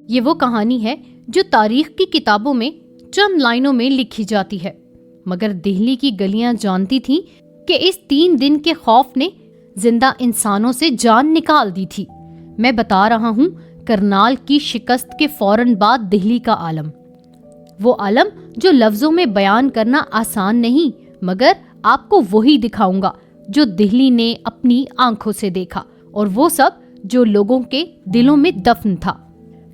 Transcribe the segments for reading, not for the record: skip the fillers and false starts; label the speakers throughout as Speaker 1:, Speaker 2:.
Speaker 1: یہ وہ کہانی ہے جو تاریخ کی کتابوں میں چند لائنوں میں لکھی جاتی ہے، مگر دہلی کی گلیاں جانتی تھیں کہ اس 3 دن کے خوف نے زندہ انسانوں سے جان نکال دی تھی۔ میں بتا رہا ہوں کرنال کی شکست کے فوراً بعد دہلی کا عالم، وہ عالم جو لفظوں میں بیان کرنا آسان نہیں، مگر آپ کو وہی دکھاؤں گا جو دہلی نے اپنی آنکھوں سے دیکھا، اور وہ سب جو لوگوں کے دلوں میں دفن تھا۔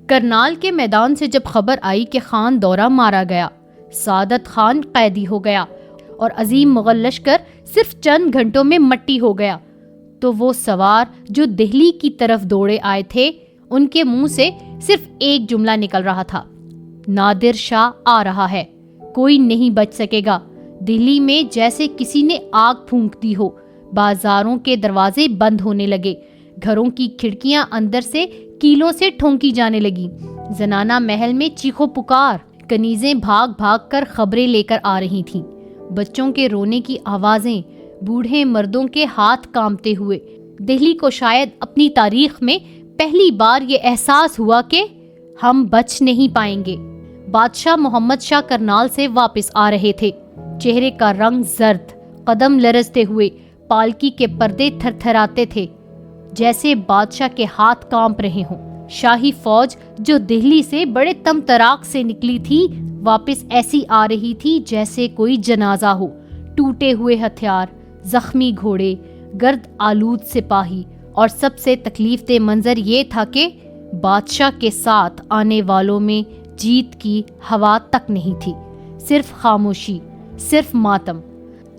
Speaker 1: کرنال کے میدان سے جب خبر آئی کہ خان دورہ مارا گیا، سعادت خان قیدی ہو گیا اور عظیم مغل لشکر صرف چند گھنٹوں میں مٹی ہو گیا، تو وہ سوار جو دہلی کی طرف دوڑے آئے تھے ان کے منہ سے صرف ایک جملہ نکل رہا تھا: نادر شاہ آ رہا ہے، کوئی نہیں بچ سکے گا۔ دہلی میں جیسے کسی نے آگ پھونک دی ہو، بازاروں کے دروازے بند ہونے لگے، گھروں کی کھڑکیاں اندر سے کیلوں سے ٹھونکی جانے لگیں، زنانہ محل میں چیخو پکار، کنیزیں بھاگ بھاگ کر خبریں لے کر آ رہی تھیں، بچوں کے رونے کی آوازیں، بوڑھے مردوں کے ہاتھ کانپتے ہوئے۔ دہلی کو شاید اپنی تاریخ میں پہلی بار یہ احساس ہوا کہ ہم بچ نہیں پائیں گے۔ بادشاہ محمد شاہ کرنال سے واپس آ رہے تھے، چہرے کا رنگ زرد، قدم لرزتے ہوئے، پالکی کے پردے تھر تھراتے تھے جیسے بادشاہ کے ہاتھ کانپ رہے ہوں۔ شاہی فوج جو دہلی سے بڑے تم تراک سے نکلی تھی واپس ایسی آ رہی تھی جیسے کوئی جنازہ ہو، ٹوٹے ہوئے ہتھیار، زخمی گھوڑے، گرد آلود سپاہی، اور سب سے تکلیف دہ منظر یہ تھا کہ بادشاہ کے ساتھ آنے والوں میں جیت کی ہوا تک نہیں تھی، صرف خاموشی، صرف ماتم۔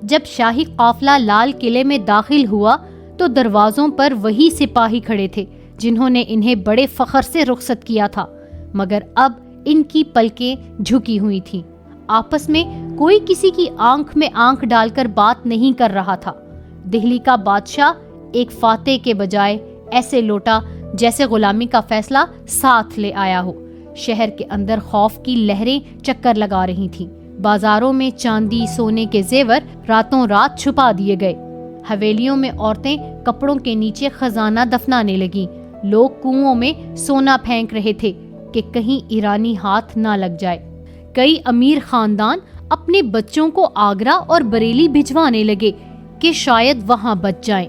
Speaker 1: جب شاہی قافلہ لال قلعے میں داخل ہوا تو دروازوں پر وہی سپاہی کھڑے تھے جنہوں نے انہیں بڑے فخر سے رخصت کیا تھا، مگر اب ان کی پلکیں جھکی ہوئی تھیں، آپس میں کوئی کسی کی آنکھ میں آنکھ ڈال کر بات نہیں کر رہا تھا۔ دہلی کا بادشاہ ایک فاتح کے بجائے ایسے لوٹا جیسے غلامی کا فیصلہ ساتھ لے آیا ہو۔ شہر کے اندر خوف کی لہریں چکر لگا رہی تھیں، بازاروں میں چاندی سونے کے زیور راتوں رات چھپا دیے گئے، حویلیوں میں عورتیں کپڑوں کے نیچے خزانہ دفنانے لگیں، لوگ کنوؤں میں سونا پھینک رہے تھے کہ کہیں ایرانی ہاتھ نہ لگ جائے۔ کئی امیر خاندان اپنے بچوں کو آگرہ اور بریلی بھجوانے لگے کہ شاید وہاں بچ جائیں۔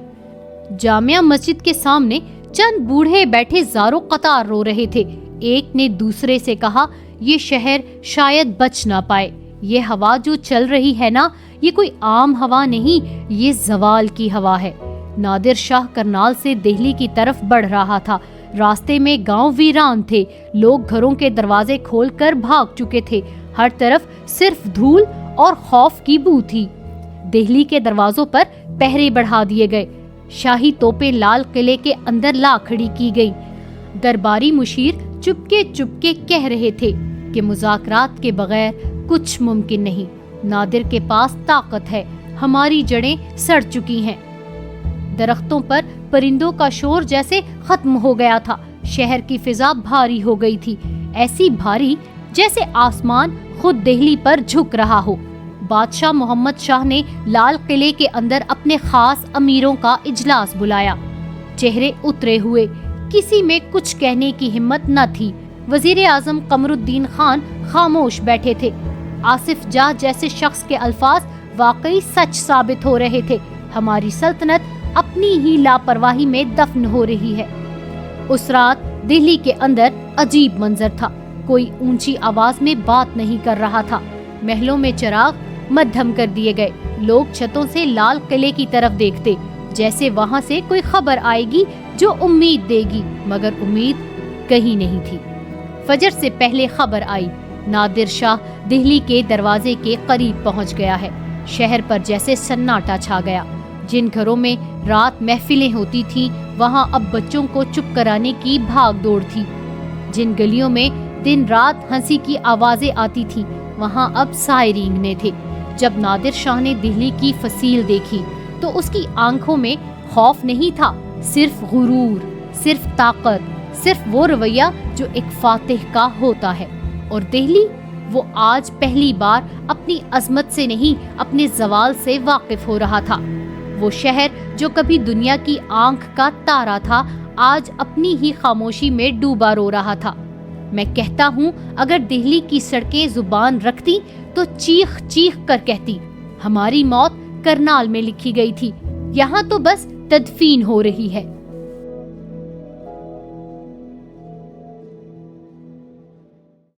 Speaker 1: جامع مسجد کے سامنے چند بوڑھے بیٹھے زاروں قطار رو رہے تھے، ایک نے دوسرے سے کہا، یہ شہر شاید بچ نہ پائے، یہ ہوا جو چل رہی ہے نا، یہ کوئی عام ہوا نہیں، یہ زوال کی ہوا ہے۔ نادر شاہ کرنال سے دہلی کی طرف بڑھ رہا تھا، راستے میں گاؤں ویران تھے، لوگ گھروں کے دروازے کھول کر بھاگ چکے تھے، ہر طرف صرف دھول اور خوف کی بو تھی۔ دہلی کے دروازوں پر پہرے بڑھا دیے گئے، شاہی توپیں لال قلعے کے اندر لا کھڑی کی گئی، درباری مشیر چپکے چپکے کہہ رہے تھے کہ مذاکرات کے بغیر کچھ ممکن نہیں، نادر کے پاس طاقت ہے، ہماری جڑیں سڑ چکی ہیں۔ درختوں پر پرندوں کا شور جیسے ختم ہو گیا تھا، شہر کی فضا بھاری ہو گئی تھی، ایسی بھاری جیسے آسمان خود دہلی پر جھک رہا ہو۔ بادشاہ محمد شاہ نے لال قلعے کے اندر اپنے خاص امیروں کا اجلاس بلایا، چہرے اترے ہوئے، کسی میں کچھ کہنے کی ہمت نہ تھی۔ وزیر اعظم قمر الدین خان خاموش بیٹھے تھے، آصف جاہ جیسے شخص کے الفاظ واقعی سچ ثابت ہو رہے تھے، ہماری سلطنت اپنی ہی لاپرواہی میں دفن ہو رہی ہے۔ اس رات دہلی کے اندر عجیب منظر تھا، کوئی اونچی آواز میں بات نہیں کر رہا تھا، محلوں میں چراغ مدھم کر دیے گئے، لوگ چھتوں سے لال قلعے کی طرف دیکھتے جیسے وہاں سے کوئی خبر آئے گی جو امید دے گی، مگر امید کہیں نہیں تھی۔ فجر سے پہلے خبر آئی، نادر شاہ دہلی کے دروازے کے قریب پہنچ گیا ہے۔ شہر پر جیسے سناٹا چھا گیا، جن گھروں میں رات محفلیں ہوتی تھیں وہاں اب بچوں کو چپ کرانے کی بھاگ دوڑ تھی، جن گلیوں میں دن رات ہنسی کی آوازیں آتی تھیں وہاں اب سائے رینگنے تھے۔ جب نادر شاہ نے دہلی کی فصیل دیکھی تو اس کی آنکھوں میں خوف نہیں تھا، صرف غرور، صرف طاقت، صرف وہ رویہ جو ایک فاتح کا ہوتا ہے۔ اور دہلی، وہ آج پہلی بار اپنی عظمت سے نہیں اپنے زوال سے واقف ہو رہا تھا۔ وہ شہر جو کبھی دنیا کی آنکھ کا تارا تھا، آج اپنی ہی خاموشی میں ڈوبا رو رہا تھا۔ میں کہتا ہوں اگر دہلی کی سڑکیں زبان رکھتی تو چیخ چیخ کر کہتی ہماری موت کرنال میں لکھی گئی تھی، یہاں تو بس تدفین ہو رہی ہے۔